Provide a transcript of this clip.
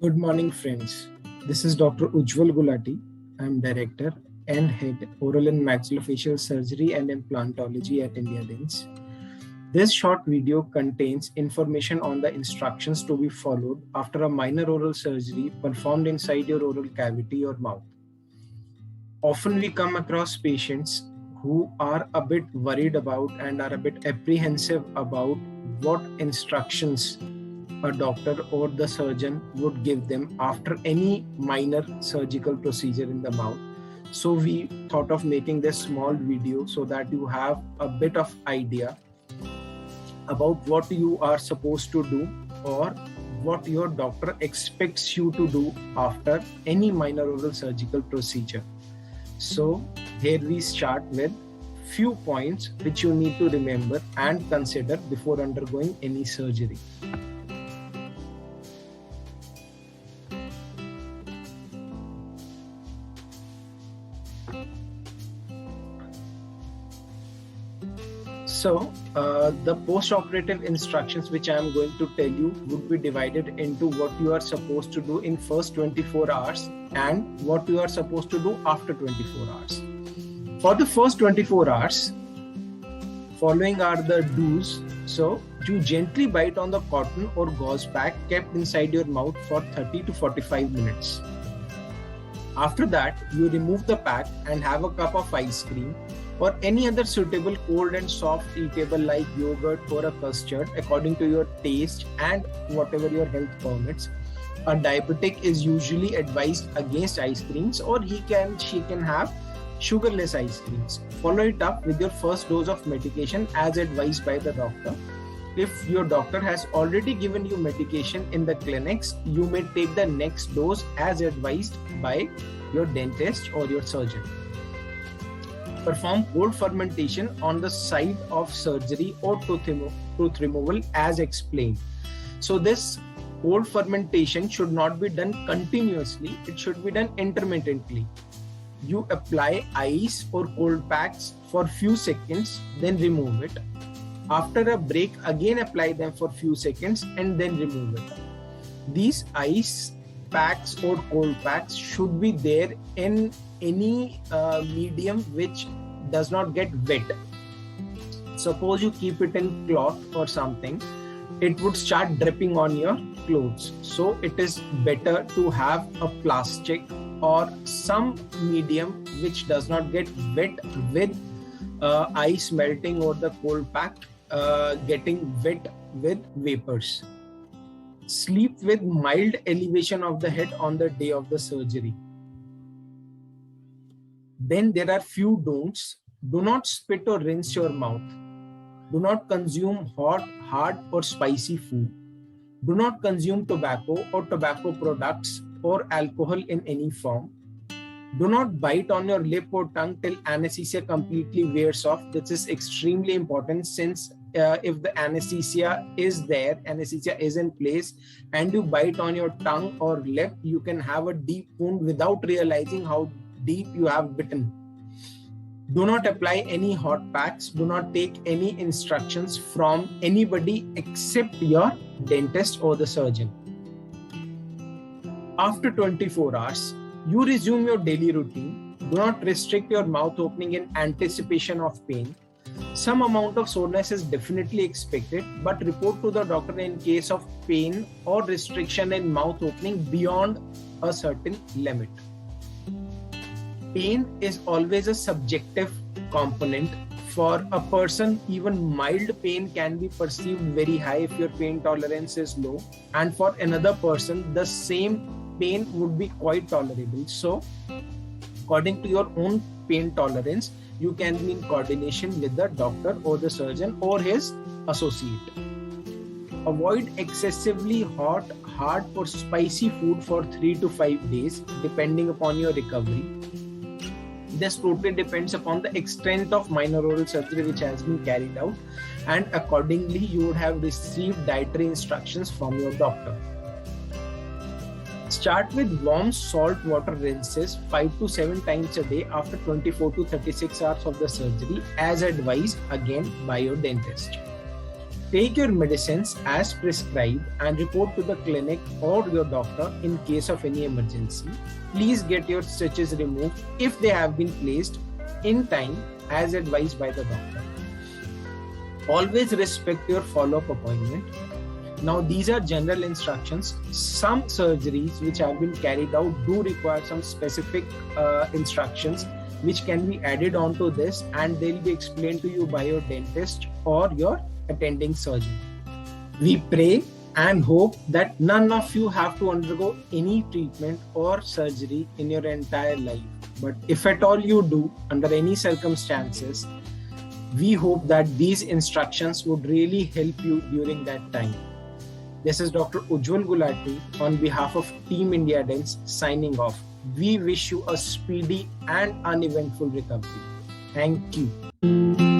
Good morning, friends. This is Dr. Ujjwal Gulati. I'm Director and Head Oral and Maxillofacial Surgery and Implantology at India Dents. This short video contains information on the instructions to be followed after a minor oral surgery performed inside your oral cavity or mouth. Often we come across patients who are a bit worried about and are a bit apprehensive about what instructions a doctor or the surgeon would give them after any minor surgical procedure in the mouth. So we thought of making this small video so that you have a bit of idea about what you are supposed to do or what your doctor expects you to do after any minor oral surgical procedure. So here we start with few points which you need to remember and consider before undergoing any surgery. So the post-operative instructions which I am going to tell you would be divided into what you are supposed to do in first 24 hours and what you are supposed to do after 24 hours. For the first 24 hours, following are the do's. So you gently bite on the cotton or gauze pack kept inside your mouth for 30 to 45 minutes. After that, you remove the pack and have a cup of ice cream or any other suitable cold and soft eatable like yogurt or a custard according to your taste and whatever your health permits. A diabetic is usually advised against ice creams, or she can have sugarless ice creams. Follow it up with your first dose of medication as advised by the doctor. If your doctor has already given you medication in the clinics, you may take the next dose as advised by your dentist or your surgeon. Perform cold fermentation on the site of surgery or tooth removal as explained. So this cold fermentation should not be done continuously, it should be done intermittently. You apply ice or cold packs for few seconds, then remove it. After a break, again apply them for few seconds and then remove it. These ice packs or cold packs should be there in any medium which does not get wet. Suppose you keep it in cloth or something, it would start dripping on your clothes. So it is better to have a plastic or some medium which does not get wet with ice melting or the cold pack getting wet with vapors. Sleep with mild elevation of the head on the day of the surgery. Then there are few don'ts. Do not spit or rinse your mouth. Do not consume hot, hard or spicy food. Do not consume tobacco or tobacco products or alcohol in any form. Do not bite on your lip or tongue till anesthesia completely wears off. This is extremely important since if the anesthesia is there, anesthesia is in place, and you bite on your tongue or lip, you can have a deep wound without realizing how deep you have bitten. Do not apply any hot packs. Do not take any instructions from anybody except your dentist or the surgeon. After 24 hours, you resume your daily routine. Do not restrict your mouth opening in anticipation of pain. Some amount of soreness is definitely expected, but report to the doctor in case of pain or restriction in mouth opening beyond a certain limit. Pain is always a subjective component. For a person, even mild pain can be perceived very high if your pain tolerance is low, and for another person, the same pain would be quite tolerable. So, according to your own pain tolerance, you can be in coordination with the doctor or the surgeon or his associate. Avoid excessively hot, hard or spicy food for 3 to 5 days depending upon your recovery. This totally depends upon the extent of minor oral surgery which has been carried out, and accordingly you would have received dietary instructions from your doctor. Start with warm salt water rinses 5 to 7 times a day after 24 to 36 hours of the surgery as advised again by your dentist. Take your medicines as prescribed and report to the clinic or your doctor in case of any emergency. Please get your stitches removed if they have been placed in time as advised by the doctor. Always respect your follow-up appointment. Now, these are general instructions. Some surgeries which have been carried out do require some specific instructions which can be added onto this, and they'll be explained to you by your dentist or your attending surgeon. We pray and hope that none of you have to undergo any treatment or surgery in your entire life. But if at all you do, under any circumstances, we hope that these instructions would really help you during that time. This is Dr. Ujjwal Gulati on behalf of Team India Dents signing off. We wish you a speedy and uneventful recovery. Thank you.